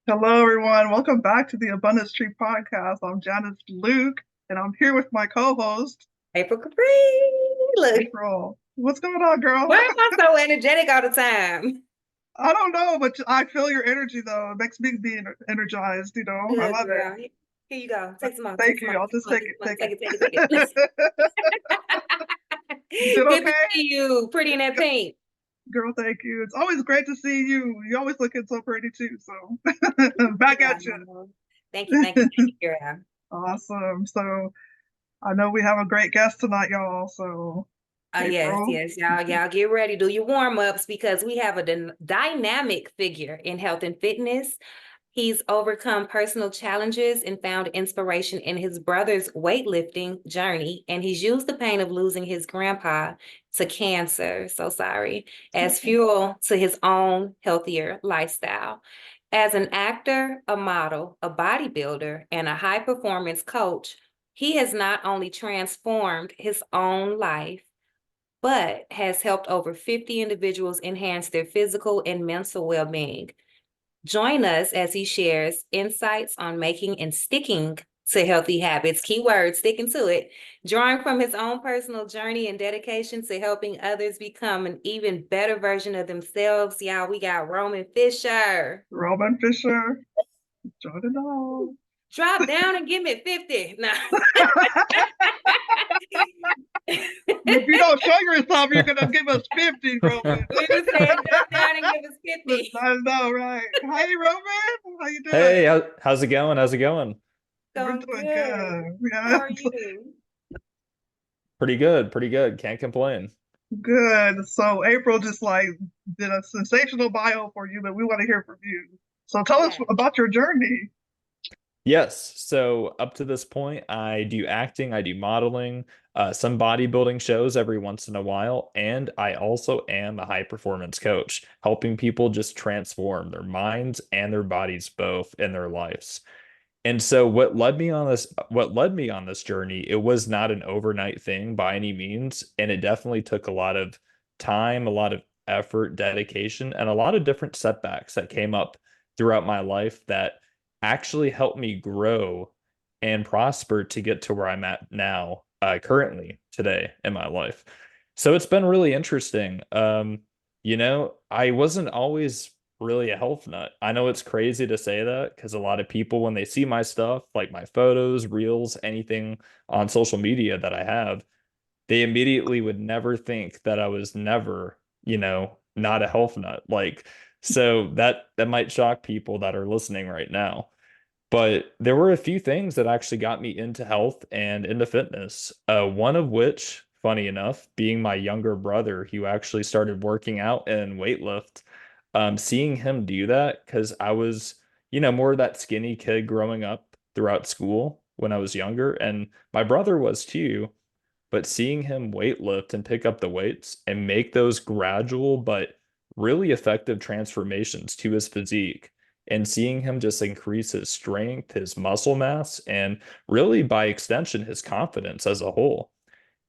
Hello, everyone. Welcome back to the Abundance Tree Podcast. I'm Janice Luke, and I'm here with my co-host, April Capri. Look, April. What's going on, girl? why am I so energetic all the time? I don't know, but I feel your energy, though. It makes me be energized. I Good love it. girl. Here you go. Take some more. Take Thank some you. more. I'll Take just some more. take Take it. some more. Take Take it. Take it. Take it. it. Listen. You did Good to okay? see you. Pretty in that pink. Girl, thank you. It's always great to see you. You always looking so pretty, too. So, back Yeah. at you. Thank you. Thank you. Thank you, girl. Awesome. So, I know we have a great guest tonight, y'all. So, Yes, April. yes, y'all get ready. Do your warm ups because we have a dynamic figure in health and fitness. He's overcome personal challenges and found inspiration in his brother's weightlifting journey. And he's used the pain of losing his grandpa to cancer, so sorry, as fuel to his own healthier lifestyle. As an actor, a model, a bodybuilder, and a high performance coach, he has not only transformed his own life, but has helped over 50 individuals enhance their physical and mental well being. Join us as he shares insights on making and sticking to healthy habits, keyword, sticking to it, drawing from his own personal journey and dedication to helping others become an even better version of themselves. Y'all, we got Roman Fischer. Roman Fischer. Jordan Hall. Drop down and give me 50. Nah. If you don't show yourself, you're gonna give us 50, Roman. We just said drop down and give us 50. I know, right? Hi, Roman. How you doing? Hey, how's it going? How's it going? We're Going doing good. good. How Yeah, are you? Pretty good, pretty good. Can't complain. good. So April just like did a sensational bio for you, but we want to hear from you. So tell us Yeah. about your journey. Yes, so up to this point, I do acting, I do modeling, some bodybuilding shows every once in a while, and I also am a high performance coach, helping people just transform their minds and their bodies both in their lives. And so what led me on this journey, it was not an overnight thing by any means, and it definitely took a lot of time, a lot of effort, dedication, and a lot of different setbacks that came up throughout my life that actually helped me grow and prosper to get to where I'm at now, currently today in my life. So it's been really interesting. I wasn't always really a health nut. I know it's crazy to say that because a lot of people, when they see my stuff, like my photos, reels, anything on social media that I have, they immediately would never think that I was never, not a health nut. Like, so that might shock people that are listening right now. But there were a few things that actually got me into health and into fitness. One of which, funny enough, being my younger brother, who actually started working out and weightlift. Seeing him do that, because I was, more of that skinny kid growing up throughout school when I was younger, and my brother was too. But seeing him weightlift and pick up the weights and make those gradual but really effective transformations to his physique, and seeing him just increase his strength, his muscle mass, and really by extension, his confidence as a whole.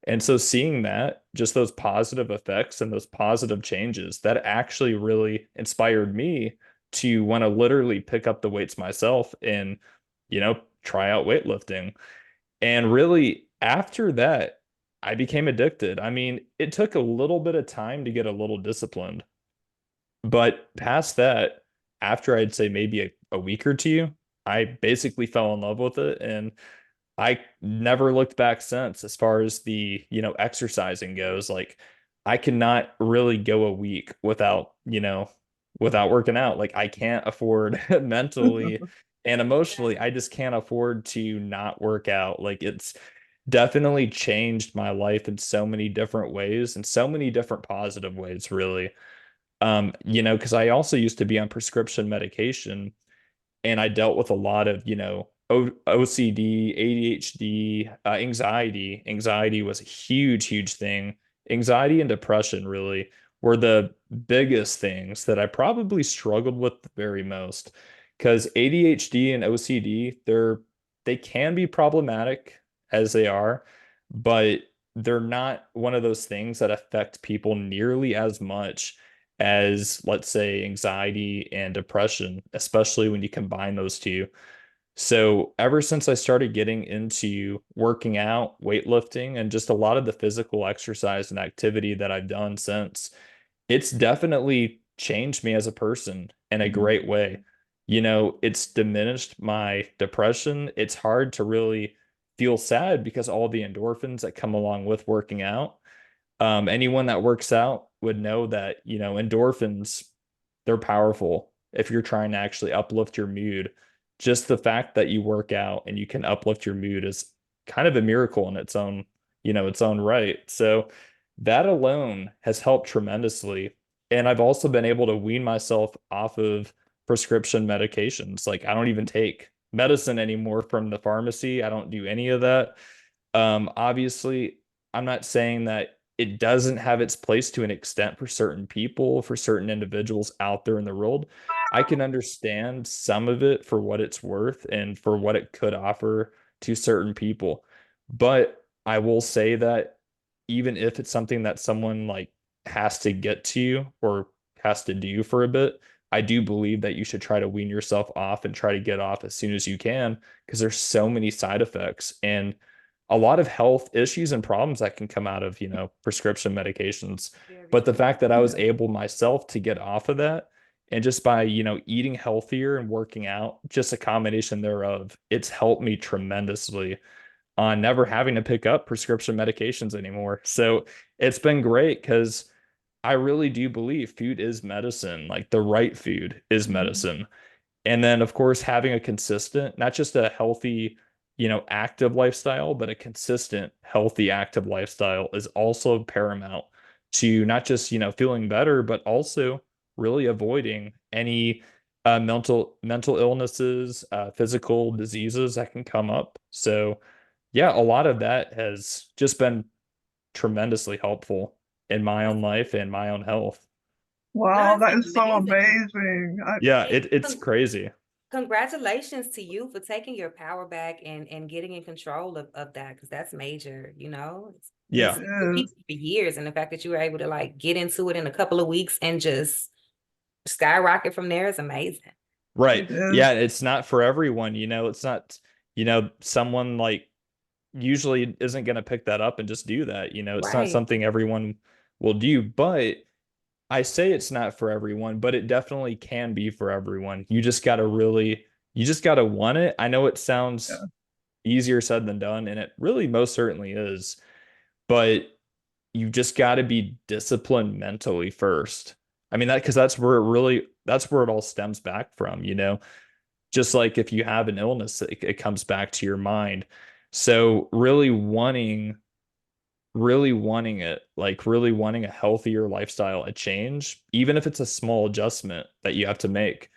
And so seeing that, just those positive effects and those positive changes, that actually really inspired me to want to literally pick up the weights myself and, try out weightlifting. And really, after that, I became addicted. I mean, it took a little bit of time to get a little disciplined. But past that, after I'd say maybe a week or two, I basically fell in love with it. And I never looked back since as far as the, exercising goes. Like, I cannot really go a week without working out. Like, I can't afford mentally and emotionally, I just can't afford to not work out. Like, it's definitely changed my life in so many different ways and so many different positive ways, really. Because I also used to be on prescription medication, and I dealt with a lot of, OCD, ADHD, anxiety. Anxiety was a huge, huge thing. Anxiety and depression really were the biggest things that I probably struggled with the very most. Because ADHD and OCD, they can be problematic as they are, but they're not one of those things that affect people nearly as much as, let's say, anxiety and depression, especially when you combine those two. So ever since I started getting into working out, weightlifting, and just a lot of the physical exercise and activity that I've done since, it's definitely changed me as a person in a Mhm. great way. You know, it's diminished my depression. It's hard to really feel sad because all the endorphins that come along with working out. Anyone that works out would know that, you know, endorphins, they're powerful if you're trying to actually uplift your mood. Just the fact that you work out and you can uplift your mood is kind of a miracle in its own, you know, its own right. So that alone has helped tremendously. And I've also been able to wean myself off of prescription medications. Like I don't even take medicine anymore from the pharmacy. I don't do any of that. Obviously, I'm not saying that it doesn't have its place to an extent for certain people, for certain individuals out there in the world. I can understand some of it for what it's worth and for what it could offer to certain people. But I will say that even if it's something that someone like has to get to or has to do for a bit, I do believe that you should try to wean yourself off and try to get off as soon as you can because there's so many side effects and a lot of health issues and problems that can come out of, you know, prescription medications. Very But the true. fact that I was Yeah. able myself to get off of that and just by, you know, eating healthier and working out, just a combination thereof, it's helped me tremendously on never having to pick up prescription medications anymore. So it's been great because I really do believe food is medicine. Like the right food is Mhm. medicine. And then, of course, having a consistent, not just a healthy, you know, active lifestyle, but a consistent, healthy, active lifestyle is also paramount to not just, you know, feeling better, but also really avoiding any mental illnesses, physical diseases that can come up. So, yeah, a lot of that has just been tremendously helpful in my own That's, life and my own health. no, Wow, that's that is so amazing. amazing. Yeah, And it's crazy. congratulations to you for taking your power back and getting in control of that because that's major, you know. It It's Yeah. for is. people for years, and the fact that you were able to like get into it in a couple of weeks and just skyrocket from there is amazing. Right. It is. Yeah, it's not for everyone, you know, it's not, you know, someone like usually isn't going to pick that up and just do that, you know, it's not Right. something everyone will do, but I say it's not for everyone, but it definitely can be for everyone. You just got to want it. I know it Yeah, sounds easier said than done, and it really most certainly is, but you just got to be disciplined mentally first. I mean, because that's where it all stems back from, you know, just like if you have an illness, it comes back to your mind. So really wanting it, like really wanting a healthier lifestyle, a change, even if it's a small adjustment that you have to make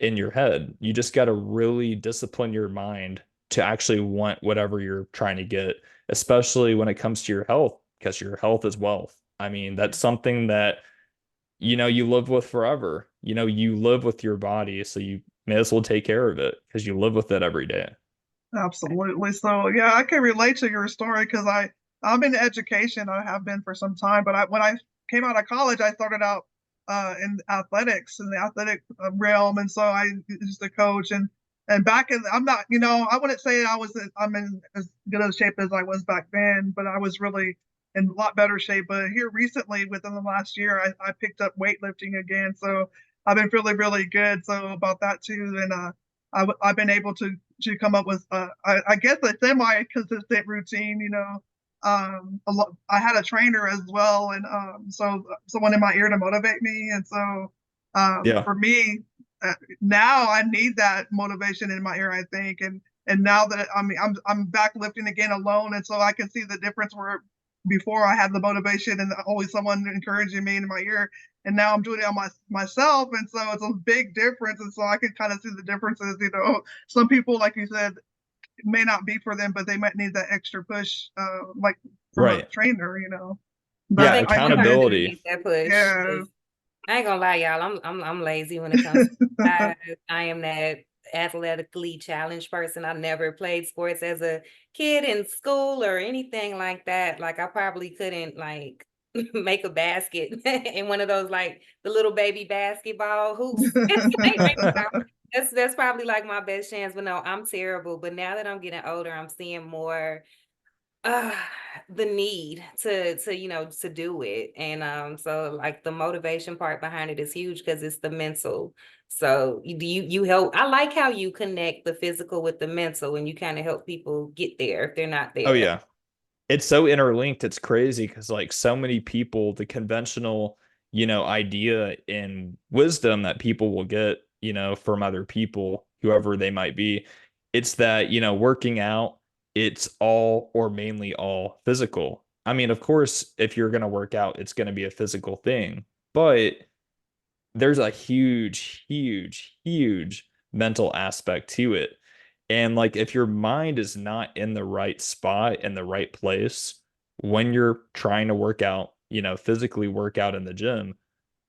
in your head, you just got to really discipline your mind to actually want whatever you're trying to get, especially when it comes to your health, because your health is wealth. I mean, that's something that, you know, you live with forever. You know, you live with your body, so you may as well take care of it because you live with it every day. absolutely. So yeah, I can relate to your story because I'm in education. I have been for some time, but when I came out of college, I started out in athletics in the athletic realm, and so I used to coach and back in I'm not I wouldn't say I'm in as good a shape as I was back then, but I was really in a lot better shape. But here recently, within the last year, I picked up weightlifting again, so I've been really good. So about that too, and I've been able to come up with I guess a semi consistent routine. I had a trainer as well, and so someone in my ear to motivate me, and so Yeah. for me now I need that motivation in my ear. I think, and now that I'm back lifting again alone, and so I can see the difference where before I had the motivation and always someone encouraging me in my ear, and now I'm doing it on myself, and so it's a big difference, and so I can kind of see the differences. Some people, like you said, it may not be for them, but they might need that extra push, like from a Right. trainer. I Yeah, But think I one do get person you. accountability. needs that push. Yeah. 'Cause I ain't gonna lie, y'all. I'm lazy when it comes to exercise. I am that athletically challenged person. I never played sports as a kid in school or anything like that. Like I probably couldn't like make a basket in one of those like the little baby basketball hoops. That's probably like my best chance. But no, I'm terrible. But now that I'm getting older, I'm seeing more uh the need to to do it. And so like the motivation part behind it is huge because it's the mental. So you help. I like how you connect the physical with the mental and you kind of help people get there if they're not Oh there. yeah. It's so interlinked. It's crazy because like so many people, the conventional, idea and wisdom that people will get, from other people, whoever they might be, it's that, working out, it's all or mainly all physical. I mean, of course, if you're going to work out, it's going to be a physical thing, but there's a huge, huge, huge mental aspect to it. And like if your mind is not in the right spot, in the right place, when you're trying to work out, physically work out in the gym,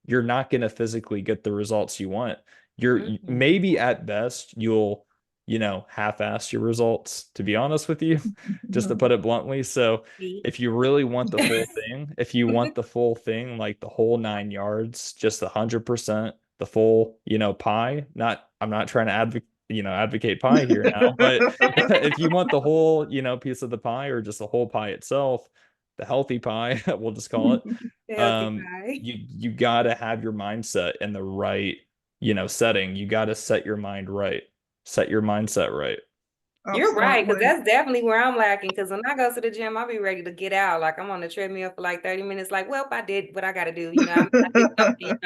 you're not going to physically get the results you want. You're Mhm. maybe at best you'll, half-ass your results, to be honest with you, just to put it bluntly. So See? if you really want the full thing, if you want the full thing, like the whole 9 yards, just 100%, the full, pie, I'm not trying to advocate pie here now, but if you want the whole, piece of the pie or just the whole pie itself, the healthy pie, we'll just call it, Healthy pie. you got to have your mindset in the right, setting. You got to set your mind right, set your mindset right. You're right, because Absolutely. that's definitely where I'm lacking. Because when I go to the gym, I'll be ready to get out. Like I'm on the treadmill for like 30 minutes. Like, well, I did what I got to do. I did something.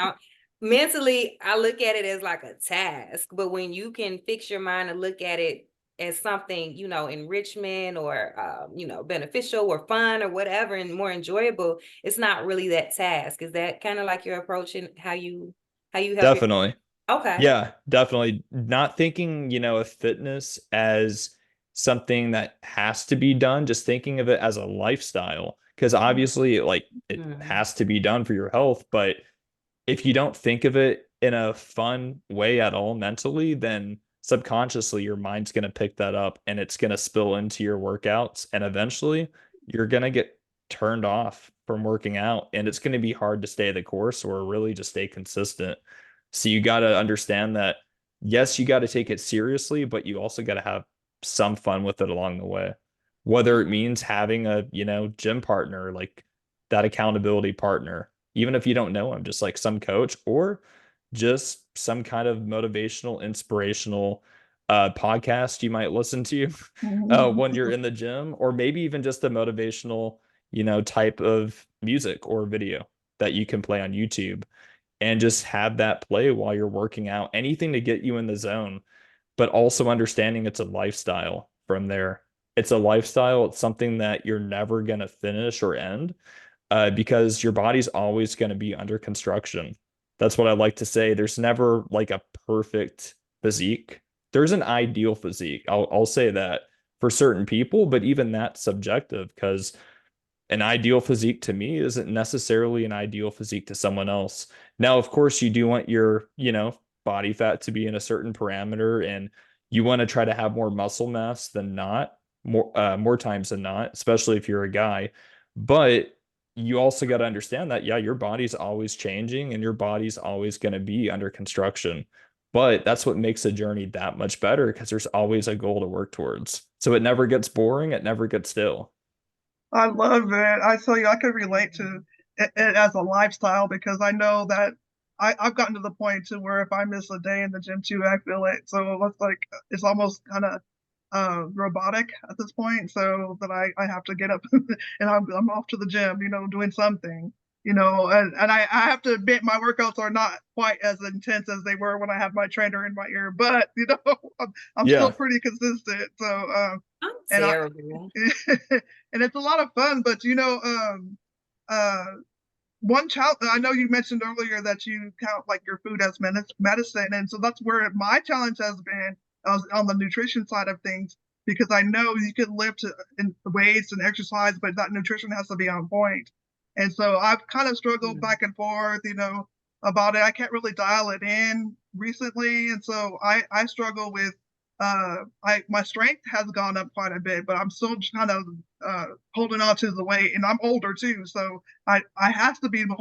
Mentally, I look at it as like a task. But when you can fix your mind and look at it as something, enrichment or beneficial or fun or whatever, and more enjoyable, it's not really that task. Is that kind of like your approach and how you help your? Definitely. Okay. Yeah, definitely. Not thinking, of fitness as something that has to be done, just thinking of it as a lifestyle. Because obviously, like, it Mhm. has to be done for your health. But if you don't think of it in a fun way at all mentally, then subconsciously your mind's going to pick that up and it's going to spill into your workouts. And eventually you're going to get turned off from working out. And it's going to be hard to stay the course or really just stay consistent. So you got to understand that, yes, you got to take it seriously, but you also got to have some fun with it along the way. Whether it means having a, gym partner, like that accountability partner, even if you don't know him, just like some coach or just some kind of motivational, inspirational podcast you might listen to when you're in the gym, or maybe even just a motivational, type of music or video that you can play on YouTube and just have that play while you're working out, anything to get you in the zone, but also understanding it's a lifestyle from there. It's a lifestyle. It's something that you're never going to finish or end because your body's always going to be under construction. That's what I like to say. There's never like a perfect physique. There's an ideal physique. I'll say that for certain people, but even that's subjective because an ideal physique to me isn't necessarily an ideal physique to someone else. Now, of course, you do want your, body fat to be in a certain parameter and you want to try to have more muscle mass than not, more times than not, especially if you're a guy. But you also got to understand that, yeah, your body's always changing and your body's always going to be under construction. But that's what makes the journey that much better because there's always a goal to work towards. So it never gets boring, it never gets stale. I love it. I tell you, I can relate to it as a lifestyle because I know that I've gotten to the point to where if I miss a day in the gym too, I feel it. So it's like it's almost kind of robotic at this point. So that I have to get up and I'm off to the gym, doing something, and I have to admit my workouts are not quite as intense as they were when I had my trainer in my ear, but I'm still Yeah, pretty consistent. So I'm and I terrible. and it's a lot of fun. But uh, one challenge I know you mentioned earlier that you count like your food as medicine, and so that's where my challenge has been on the nutrition side of things because I know you can lift in weights and exercise, but that nutrition has to be on point. And so I've kind of struggled Mm. back and forth, about it. I can't really dial it in recently, and so I struggle with my strength has gone up quite a bit, but I'm still kind of holding on to the weight, and I'm older too, so I have to be the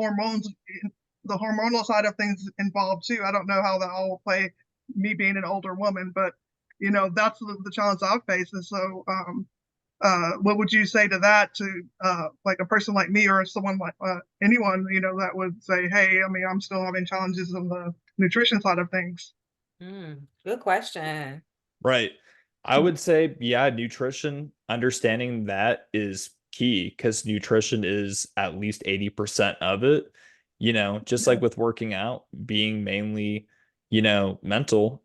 hormonal side of things involved too. I don't know how that all will play, me being an older woman, but that's the challenge I've faced. And so what would you say to that, to like a person like me, or someone like anyone that would say, hey, I mean, I'm still having challenges on the nutrition side of things? Good question. Right. I would say, yeah, nutrition, understanding that is key because nutrition is at least 80% of it. Just like with working out, being mainly, mental,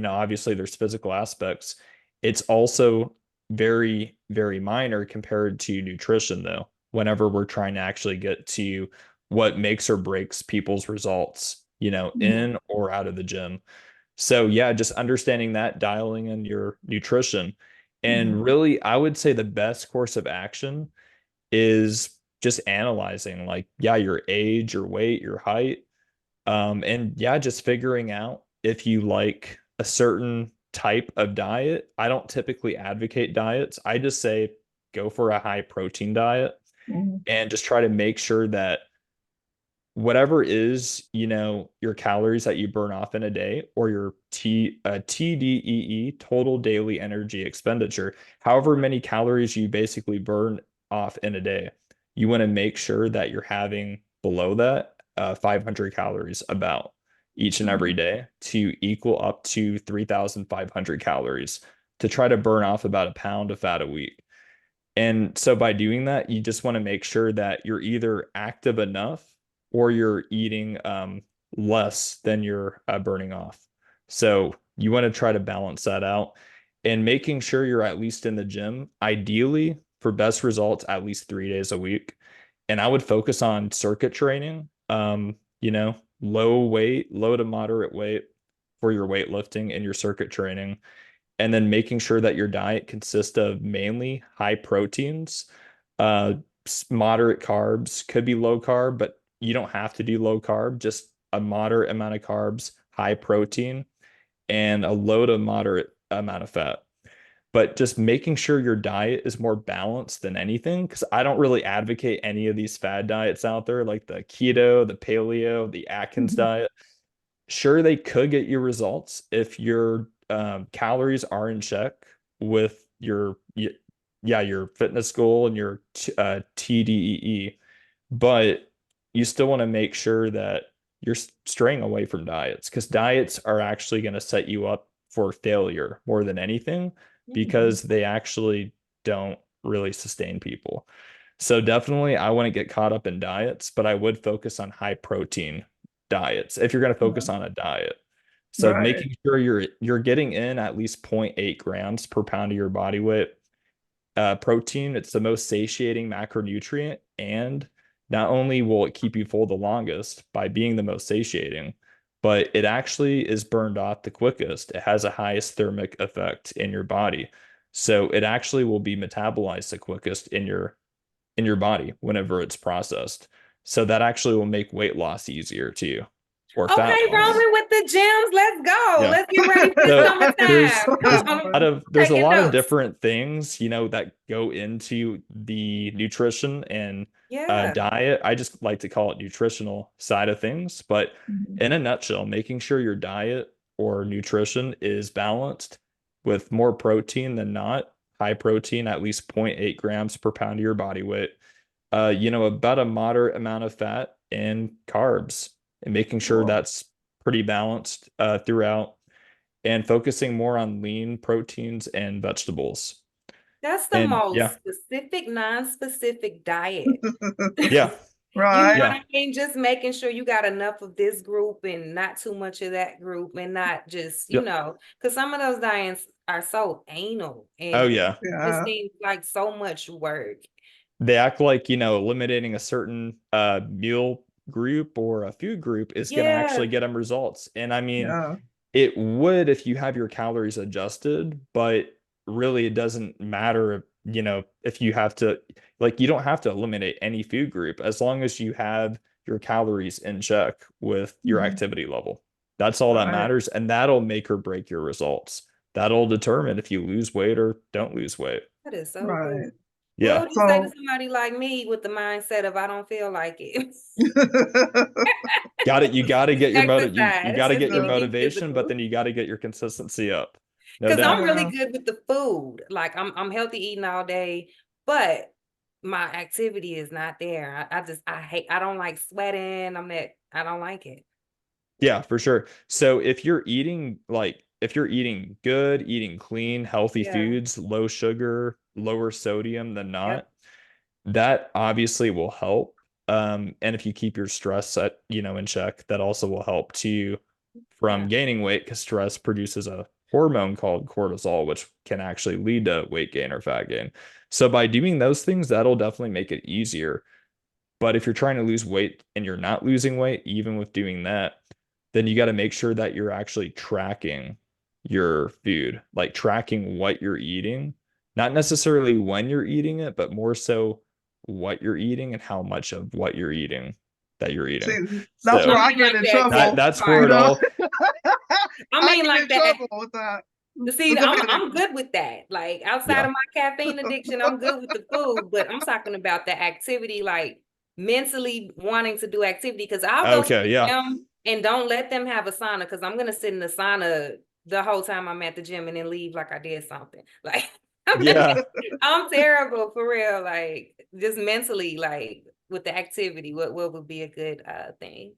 obviously there's physical aspects. It's also very, very minor compared to nutrition, though, whenever we're trying to actually get to what makes or breaks people's results, Mhm. in or out of the gym. So yeah, just understanding that, dialing in your nutrition. Mhm. And really, I would say the best course of action is just analyzing like, yeah, your age, your weight, your height. And yeah, just figuring out if you like a certain type of diet. I don't typically advocate diets. I just say go for a high protein diet Mhm. and just try to make sure that whatever is, your calories that you burn off in a day or your TDEE, total daily energy expenditure, however many calories you basically burn off in a day, you want to make sure that you're having below that 500 calories about each and every Mhm. day to equal up to 3,500 calories to try to burn off about a pound of fat a week. And so by doing that, you just want to make sure that you're either active enough or you're eating less than you're burning off. So you want to try to balance that out and making sure you're at least in the gym, ideally for best results, at least 3 days a week. And I would focus on circuit training, low weight, low to moderate weight for your weightlifting and your circuit training, and then making sure that your diet consists of mainly high proteins, uh, moderate carbs, could be low carb, but you don't have to do low carb, just a moderate amount of carbs, high protein, and a low to moderate amount of fat. But just making sure your diet is more balanced than anything, because I don't really advocate any of these fad diets out there, like the keto, the paleo, the Atkins Mhm. diet. Sure, they could get you results if your calories are in check with yeah, your fitness goal and your TDEE, but you still want to make sure that you're straying away from diets because diets are actually going to set you up for failure more than anything Mhm. because they actually don't really sustain people. So definitely I wouldn't get caught up in diets, but I would focus on high protein diets if you're going to focus Mhm. on a diet. So Right. making sure you're getting in at least 0.8 grams per pound of your body weight. Protein, it's the most satiating macronutrient, and not only will it keep you full the longest by being the most satiating, but it actually is burned off the quickest. It has a highest thermic effect in your body. So it actually will be metabolized the quickest in your body whenever it's processed. So that actually will make weight loss easier too, or fat Okay, loss. Roman with the gyms. Let's go. Yeah. Let's get ready for So there's summertime. there's I'm there's a taking lot of notes. different things, that go into the nutrition and Yeah. diet. I just like to call it nutritional side of things, but Mhm. in a nutshell, making sure your diet or nutrition is balanced with more protein than not, high protein, at least zero point 0.8 grams per pound of your body weight, about a moderate amount of fat and carbs, and making sure Cool. that's pretty balanced throughout, and focusing more on lean proteins and vegetables. That's the And most yeah, specific, non-specific diet. yeah, You know Right. what yeah, I mean? Just making sure you got enough of this group and not too much of that group, and not just, yeah. because some of those diets are so anal Oh and yeah. just Yeah. seems like so much work. They act like, eliminating a certain meal group or a food group is going to Yeah. actually get them results. And I mean, Yeah. it would if you have your calories adjusted, but really it doesn't matter, if you have to, like, you don't have to eliminate any food group as long as you have your calories in check with your Mhm. activity level. That's all that Right. matters, and that'll make or break your results. that'll determine if you lose weight or don't lose weight. That is so Right. good. Yeah. What would you say to So somebody like me with the mindset of I don't feel like it? Got it. You got to get your you got Exercise, to just get your to be motivation, but physical. then you got to get your consistency up. No Because I'm doubt. really yeah. good with the food. Like I'm healthy eating all day, but my activity is not there. I don't like sweating. I don't like it. Yeah, for sure. So if you're eating good, eating clean, healthy Yeah. foods, low sugar, lower sodium than Yep. not, that obviously will help. And if you keep your stress at, in check, that also will help too from Yeah. gaining weight because stress produces a hormone called cortisol, which can actually lead to weight gain or fat gain. So by doing those things, that'll definitely make it easier. But if you're trying to lose weight and you're not losing weight, even with doing that, then you got to make sure that you're actually tracking your food, like tracking what you're eating, not necessarily when you're eating it, but more so what you're eating and how much of what you're eating that you're See, eating. that's where So I I mean, get like in the exact trouble. that's where You part. it know, all, I I mean, get in like that. trouble with that. See, Specifically. I'm good with that. Like outside yeah. of my caffeine addiction, I'm good with the food, but I'm talking about the activity, like mentally wanting to do activity. Because I'll go to Okay, the yeah. gym and don't let them have a sauna because I'm gonna sit in the sauna the whole time I'm at the gym and then leave like I did something. Like Yeah. I'm terrible for real. Like just mentally, like with the activity, what would be a good thing?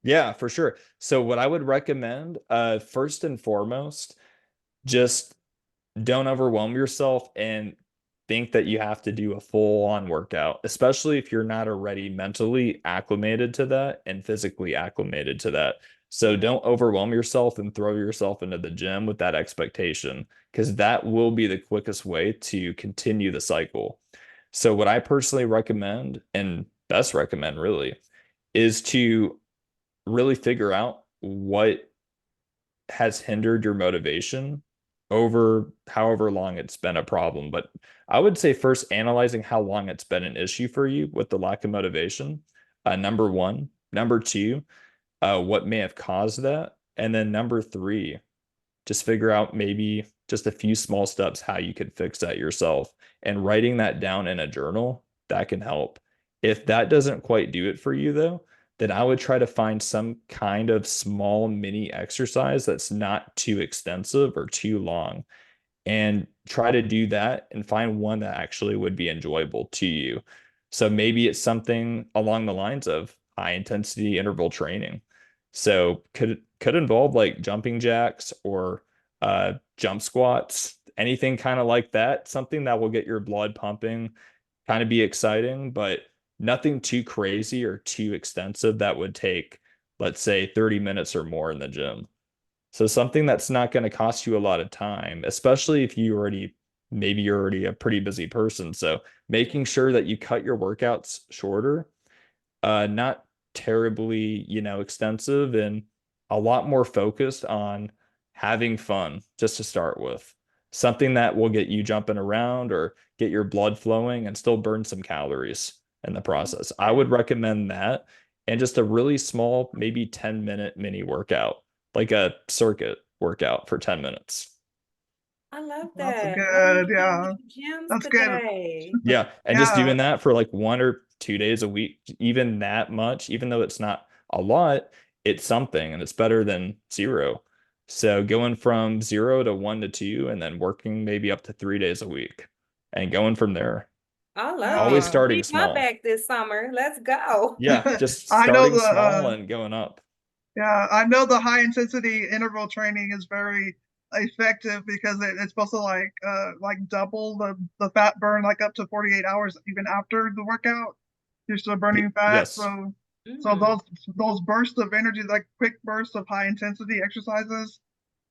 Yeah, for sure. So what I would recommend, first and foremost, just don't overwhelm yourself and think that you have to do a full on workout, especially if you're not already mentally acclimated to that and physically acclimated to that. So Mhm. don't overwhelm yourself and throw yourself into the gym with that expectation, because that will be the quickest way to continue the cycle. So, what I personally recommend and best recommend really is to really figure out what has hindered your motivation over however long it's been a problem. But I would say first analyzing how long it's been an issue for you with the lack of motivation. Number one. Number two, what may have caused that. And then number three, just figure out maybe just a few small steps how you could fix that yourself. And writing that down in a journal, that can help. If that doesn't quite do it for you, though, then I would try to find some kind of small mini exercise that's not too extensive or too long and try to do that and find one that actually would be enjoyable to you. So maybe it's something along the lines of high intensity interval training. So could involve like jumping jacks or jump squats, anything kind of like that, something that will get your blood pumping, kind of be exciting, but nothing too crazy or too extensive that would take, let's say, 30 minutes or more in the gym. So something that's not going to cost you a lot of time, especially if maybe you're already a pretty busy person. So making sure that you cut your workouts shorter, not terribly, extensive and a lot more focused on having fun just to start with. Something that will get you jumping around or get your blood flowing and still burn some calories in the process. I would recommend that and just a really small, maybe 10-minute mini workout, like a circuit workout for 10 minutes. I love That's that. I need good. to go Yeah, hit the gyms that's good. today. Yeah, and just Yeah, doing that for like 1 or 2 days a week, even that much, even though it's not a lot, it's something and it's better than zero. So going from 0 to 1 to 2 and then working maybe up to 3 days a week and going from there. I love Always it. yeah. starting Need my small. back this summer. Let's go. Yeah, just I know starting the small and going up. yeah, I know the high intensity interval training is very effective because it's supposed to like double the fat burn like up to 48 hours even after the workout. You're still burning fat. Yes. So Mm. those bursts of energy, like quick bursts of high intensity exercises.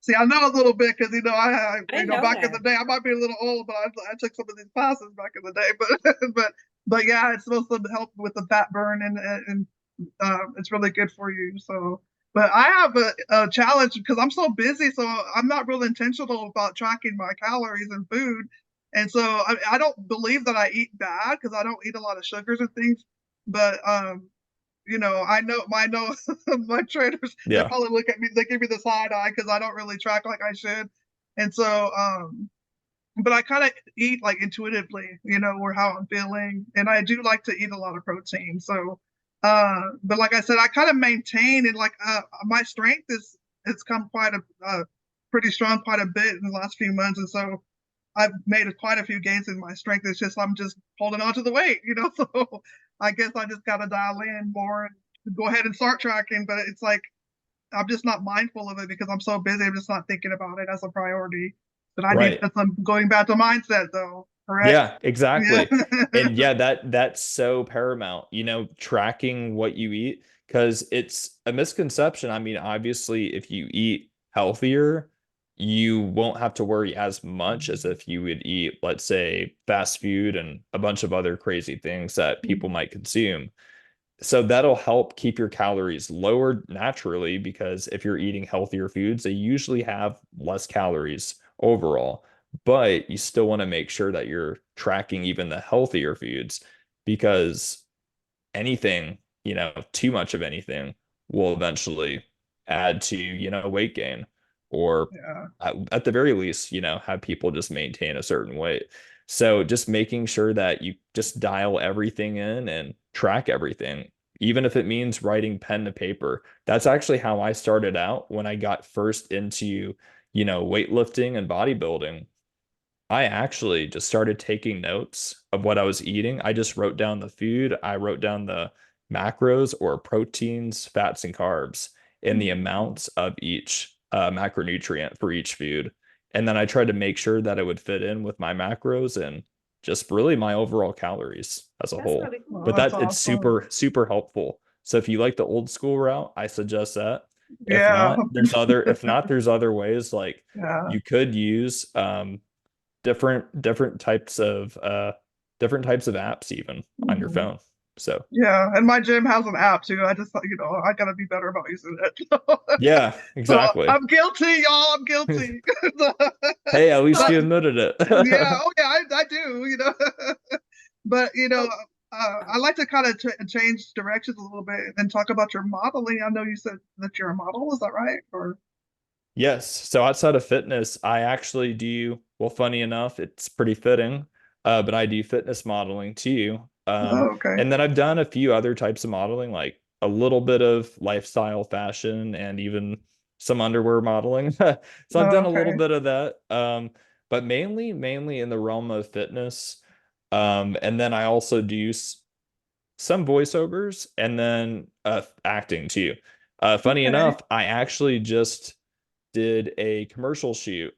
See, I know a little bit because I didn't know back in the that. day I might be a little old, but I took some of these classes back in the day. But yeah, it's supposed to help with the fat burn and it's really good for you. So, but I have a challenge because I'm so busy, so I'm not real intentional about tracking my calories and food. And so I don't believe that I eat bad because I don't eat a lot of sugars and things. But I know my trainers, they Yeah. probably look at me, they give me the side eye because I don't really track like I should. And so, but I kind of eat like intuitively, or how I'm feeling. And I do like to eat a lot of protein. So, but like I said, I kind of maintain and like, my strength it's come quite pretty strong, quite a bit in the last few months. And so I've made quite a few gains in my strength. It's just, I'm just holding on to the weight, so I guess I just got to dial in more and go ahead and start tracking. But it's like, I'm just not mindful of it because I'm so busy. I'm just not thinking about it as a priority. But I need Right. that's I'm going back to mindset though. Correct. Yeah, Yeah. exactly. And yeah, that's so paramount, tracking what you eat, because it's a misconception. I mean, obviously, if you eat healthier, you won't have to worry as much as if you would eat, let's say, fast food and a bunch of other crazy things that people might consume. So that'll help keep your calories lower naturally, because if you're eating healthier foods, they usually have less calories overall. But you still want to make sure that you're tracking even the healthier foods, because anything, too much of anything will eventually add to, weight gain, or Yeah. at the very least, have people just maintain a certain weight. So just making sure that you just dial everything in and track everything, even if it means writing pen to paper. That's actually how I started out when I got first into, weightlifting and bodybuilding. I actually just started taking notes of what I was eating. I just wrote down the food. I wrote down the macros, or proteins, fats, and carbs, and the amounts of each macronutrient for each food. And then I tried to make sure that it would fit in with my macros and just really my overall calories as a That's whole. really Well, But cool. that's that it's awesome. super, super helpful. So if you like the old school route, I suggest that. If Yeah. not, there's other ways. Like, Yeah. you could use different different types of apps even on your Mhm. phone. So Yeah. And my gym has an app too. I just thought, I gotta be better about using it. yeah, So exactly. I'm guilty, y'all. I'm guilty. Hey, at least But you admitted it. yeah, oh yeah, I do. But I like to kind of change directions a little bit and talk about your modeling. I know you said that you're a model, is that right? Or Yes. So outside of fitness, I actually do, well, funny enough, it's pretty fitting, but I do fitness modeling too. oh, okay. And then I've done a few other types of modeling, like a little bit of lifestyle fashion and even some underwear modeling. So I've Oh, done a little okay. bit of that. But mainly in the realm of fitness. And then I also do some voiceovers, and then acting too. Funny Okay. enough, I actually just did a commercial shoot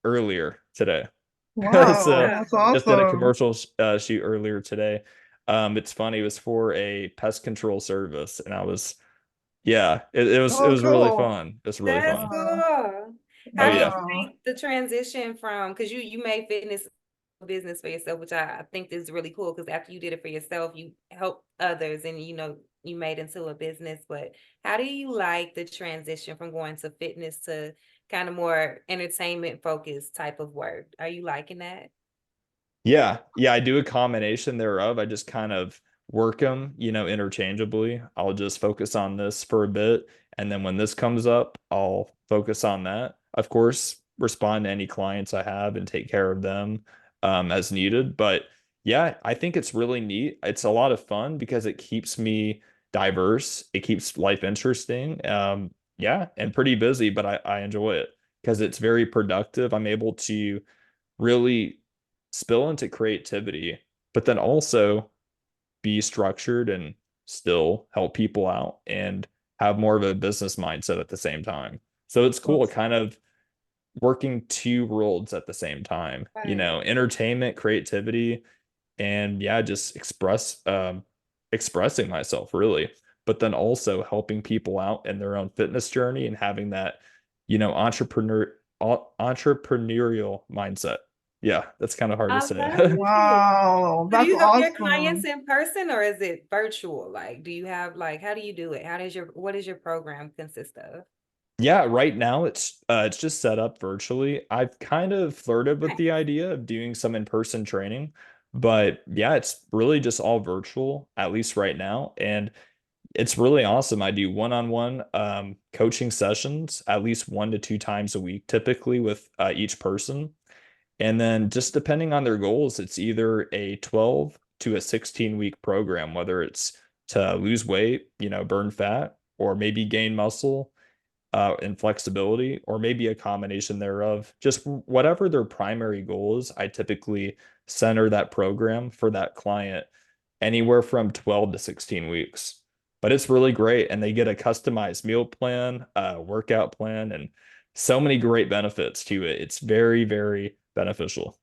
earlier today. So Wow, that's just did a awesome. commercial shoot earlier today. It's funny, it was for a pest control service, and yeah, it Oh, was really cool. fun. It's really That's fun. Wow. cool. Oh How do you yeah. Wow. think the transition from, because you made fitness a business for yourself, which I think is really cool, because after you did it for yourself, you helped others and you made into a business. But how do you like the transition from going to fitness to kind of more entertainment focused type of work? Are you liking that? Yeah, yeah, I do a combination thereof. I just kind of work them, interchangeably. I'll just focus on this for a bit, and then when this comes up, I'll focus on that. Of course, respond to any clients I have and take care of them as needed. But yeah, I think it's really neat. It's a lot of fun because it keeps me diverse. It keeps life interesting. Yeah, and pretty busy, but I enjoy it because it's very productive. I'm able to really spill into creativity, but then also be structured and still help people out and have more of a business mindset at the same time. So it's cool, That's kind of working two worlds at the same time, Right. entertainment, creativity, and yeah, just expressing myself really, but then also helping people out in their own fitness journey and having that, entrepreneurial mindset. Yeah, that's kind of hard to I love say. it. wow. So do That's you help your clients awesome. in person or is it virtual? Like, do you have how do you do it? What does your program consist of? Yeah, right now it's just set up virtually. I've kind of flirted with Nice. the idea of doing some in-person training, but yeah, it's really just all virtual, at least right now. And It's really awesome. I do one-on-one coaching sessions at least 1 to 2 times a week, typically with each person. And then just depending on their goals, it's either a 12 to a 16-week program, whether it's to lose weight, burn fat, or maybe gain muscle and flexibility, or maybe a combination thereof. Just whatever their primary goal is, I typically center that program for that client anywhere from 12 to 16 weeks. But it's really great, and they get a customized meal plan, workout plan, and so many great benefits to it. It's very, very beneficial.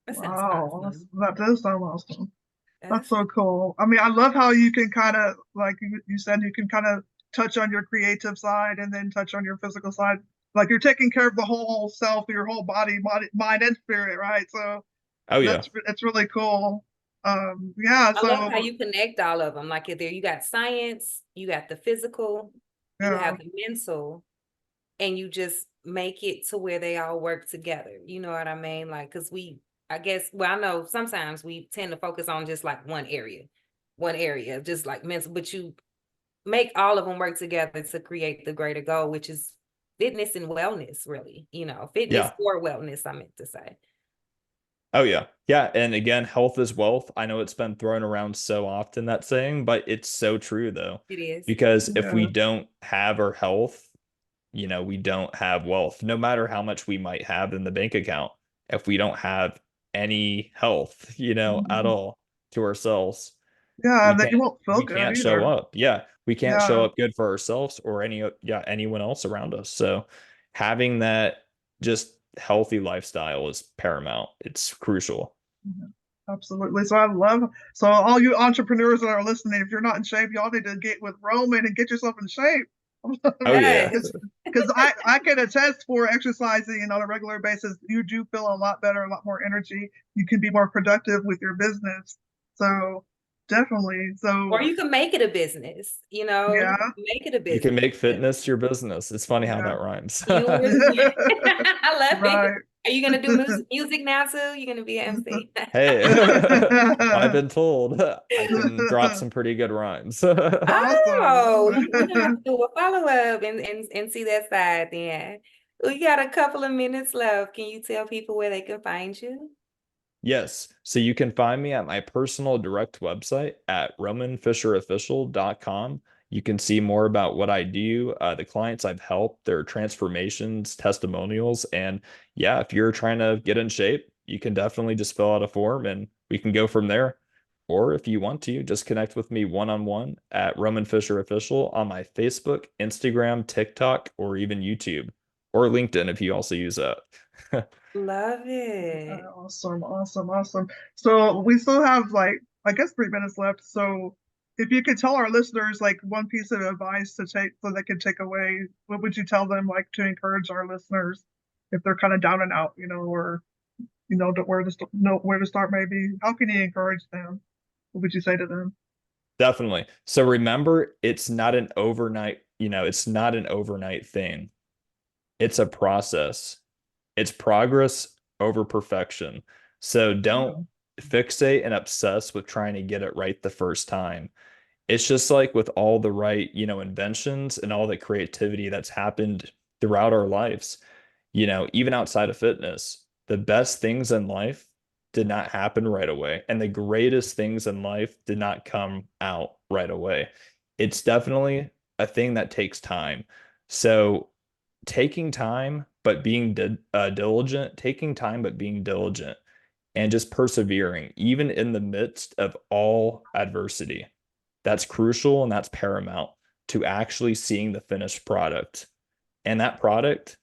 That sounds Wow, awesome. that does sound awesome. That's That's so cool. I mean, I love how you can kind of, like you said, you can kind of touch on your creative side and then touch on your physical side. Like you're taking care of the whole self, your whole body, mind, and spirit, right? So Oh yeah. that's really cool. Yeah. I love how So you connect all of them. Like there, you got science, you got the physical, you yeah, have the mental, and you just make it to where they all work together. You know what I mean? Like, because I guess, well, I know sometimes we tend to focus on just like one area, just like mental, but you make all of them work together to create the greater goal, which is fitness and wellness, really. Fitness Yeah. for wellness, I meant to say. Oh yeah. Yeah. And again, health is wealth. I know it's been thrown around so often, that saying, but it's so true though. It is. Because if we yeah, don't have our health, we don't have wealth, no matter how much we might have in the bank account. If we don't have any health, at mhm. all to ourselves, Yeah, we and then can't you won't feel we good can't show either. up. Yeah, we can't show Yeah. up good for ourselves or anyone else around us. So having that just healthy lifestyle is paramount. It's crucial. Mhm. Absolutely. So I love, so all you entrepreneurs that are listening, if you're not in shape, y'all need to get with Roman and get yourself in shape. Oh yeah. Yes. Because I can attest for exercising on a regular basis, you do feel a lot better, a lot more energy. You can be more productive with your business. So definitely. Or So you can make it a business, yeah, make it a You can business. make fitness your business. It's funny how yeah. that rhymes. You I love it. Right. Are you gonna do music now too? You're gonna be an MC. Hey, I've been told I can drop some pretty good rhymes. Oh, Awesome. we're gonna have to do a follow-up and see that side then. We got a couple of minutes left. Can you tell people where they can find you? Yes. So you can find me at my personal direct website at romanfisherofficial.com. You can see more about what I do, the clients I've helped, their transformations, testimonials. And yeah, if you're trying to get in shape, you can definitely just fill out a form and we can go from there. Or if you want to, just connect with me one-on-one at Roman Fisher Official on my Facebook, Instagram, TikTok, or even YouTube, or LinkedIn if you also use that. Love it. Awesome, awesome, awesome. So we still have like, I guess 3 minutes left. So if you could tell our listeners like one piece of advice to take so they can take away, what would you tell them like to encourage our listeners if they're kind of down and out, or know where to start maybe? How can you encourage them? What would you say to them? Definitely. So remember, it's not an overnight thing. It's a process. It's progress over perfection. So don't Yeah. fixate and obsess with trying to get it right the first time. It's just like with all the right, inventions and all the creativity that's happened throughout our lives, even outside of fitness, the best things in life did not happen right away. And the greatest things in life did not come out right away. It's definitely a thing that takes time. So taking time, but being diligent, taking time, but being diligent and just persevering, even in the midst of all adversity. That's crucial and that's paramount to actually seeing the finished product. And that product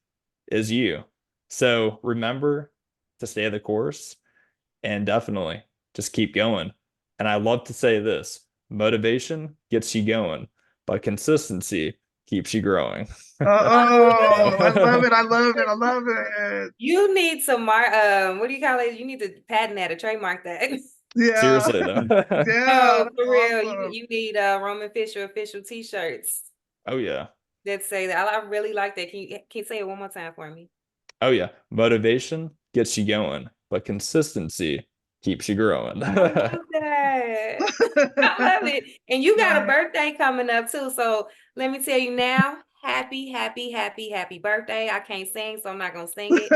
is you. So remember to stay the course and definitely just keep going. And I love to say this: motivation gets you going, but consistency keeps you growing. Oh, I love So, it. I love it. I love it. You need some what do you call it? You need to patent that or trademark that. Yeah. seriously though. Yeah, No, that's for real. You awesome. you need Roman Fisher official t-shirts Oh yeah. that say that. I really like that. Can you say it one more time for me? Oh yeah. Motivation gets you going, but consistency keeps you growing. I love that. I love it. And you got a Right. birthday coming up too. So let me tell you now, happy, happy, happy, happy birthday. I can't sing, so I'm not gonna sing it.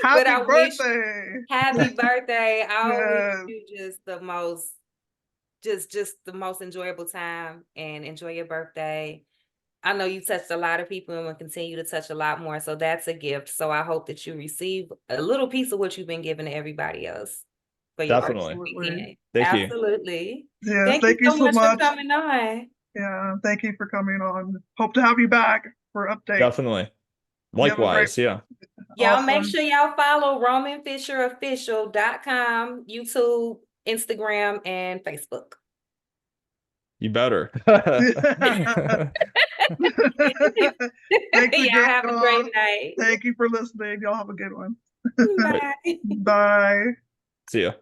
But Happy I wish birthday. happy birthday. I wish Yes. you just the most enjoyable time and enjoy your birthday. I know you touched a lot of people and will continue to touch a lot more. So that's a gift. So I hope that you receive a little piece of what you've been giving to everybody else for your birthday Definitely. Absolutely. weekend. Thank you. Absolutely. Yes. Thank you Thank you so so much for much. coming on. Yeah. Thank you for coming on. Hope to have you back for updates. Definitely. You have a great, Likewise, yeah. Y'all make awesome. sure y'all follow RomanFisherOfficial.com, YouTube, Instagram, and Facebook. You better. Thanks Y'all again, have a y'all. great night. Thank you for listening. Y'all have a good one. Right. Bye. Bye. See ya.